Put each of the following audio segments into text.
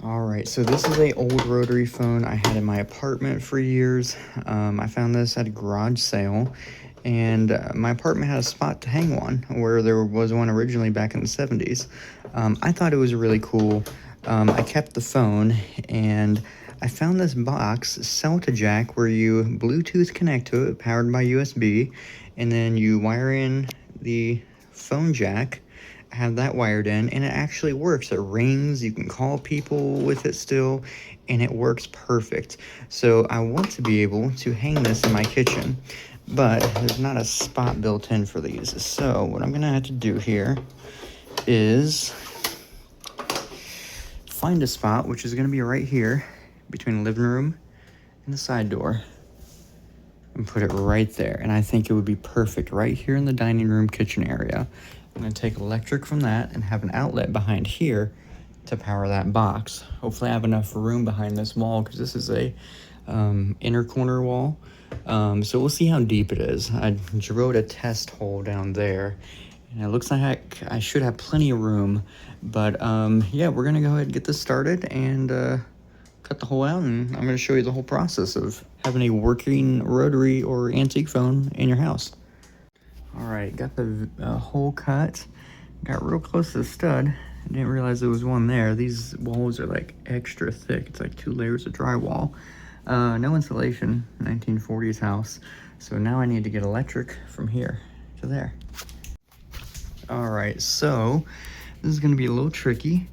All right, so this is a old rotary phone I had in my apartment for years. I found this at a garage sale, and my apartment had a spot to hang one where there was one originally back in the 70s. I thought it was really cool. I kept the phone, and I found this box, cell2Jack, where you Bluetooth connect to it, powered by USB, and then you wire in the phone jack, have that wired in, and it actually works. It rings, you can call people with it still, and it works perfect. So I want to be able to hang this in my kitchen, but there's not a spot built in for these. So what I'm gonna have to do here is find a spot, which is gonna be right here between the living room and the side door, and put it right there. And I think it would be perfect right here in the dining room kitchen area. I'm gonna take electric from that and have an outlet behind here to power that box. Hopefully I have enough room behind this wall, because this is a inner corner wall. So we'll see how deep it is. I drilled a test hole down there, and it looks like I should have plenty of room. But yeah, we're gonna go ahead and get this started and cut the hole out, and I'm gonna show you the whole process of having a working rotary or antique phone in your house. All right, got the hole cut. Got real close to the stud. I didn't realize there was one there. These walls are like extra thick. It's like 2 layers of drywall. No insulation, 1940s house. So now I need to get electric from here to there. All right, so this is gonna be a little tricky.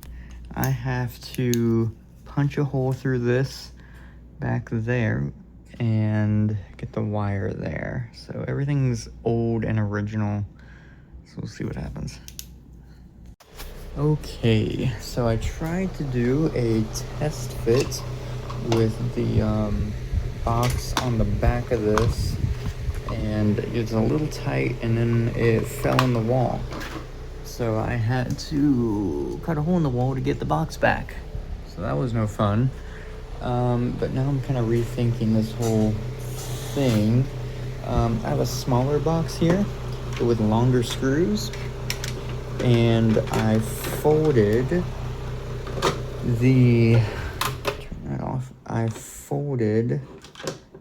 I have to punch a hole through this back there and get the wire there. So everything's old and original. So we'll see what happens. Okay, so I tried to do a test fit with the box on the back of this, and it's a little tight, and then it fell in the wall. So I had to cut a hole in the wall to get the box back. So that was no fun. But now I'm kind of rethinking this whole thing. I have a smaller box here with longer screws, and I folded I folded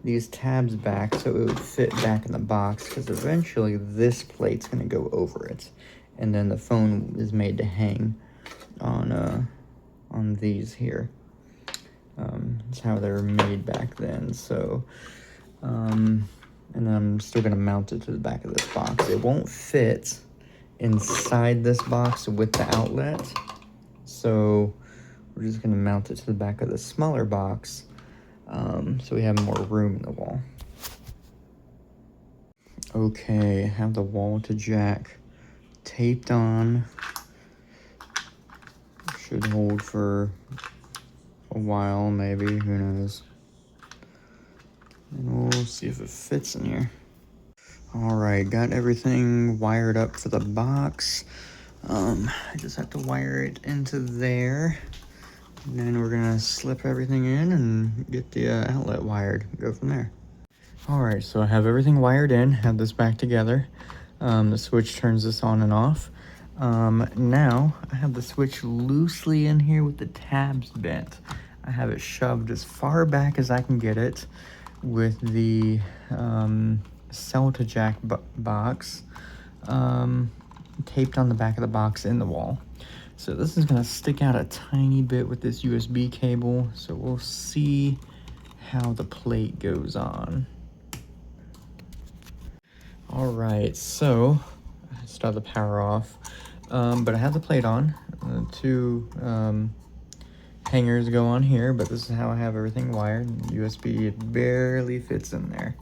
these tabs back so it would fit back in the box, because eventually this plate's gonna go over it, and then the phone is made to hang on these here. That's how they were made back then. So, and then I'm still gonna mount it to the back of this box. It won't fit inside this box with the outlet, so we're just gonna mount it to the back of the smaller box, so we have more room in the wall. Okay, I have the wall to jack taped on. Should hold for a while, maybe, who knows. And we'll see if it fits in here. All right, got everything wired up for the box. I just have to wire it into there. And then we're gonna slip everything in and get the outlet wired, go from there. All right, so I have everything wired in, have this back together. The switch turns this on and off. Now I have the switch loosely in here with the tabs bent. I have it shoved as far back as I can get it with the cell2Jack box taped on the back of the box in the wall. So this is gonna stick out a tiny bit with this USB cable, so we'll see how the plate goes on. All right, so I still have the power off, but I have the plate on. Two hangers go on here, but this is how I have everything wired. USB, it barely fits in there.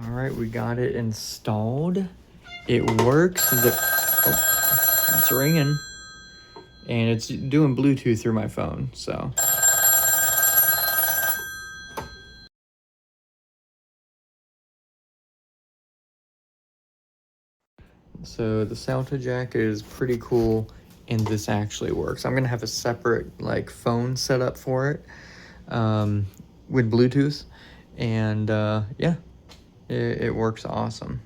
All right, we got it installed. It works. It's ringing, and it's doing Bluetooth through my phone, so. So the cell2Jack is pretty cool, and this actually works. I'm gonna have a separate like phone set up for it with Bluetooth, and yeah, it works awesome.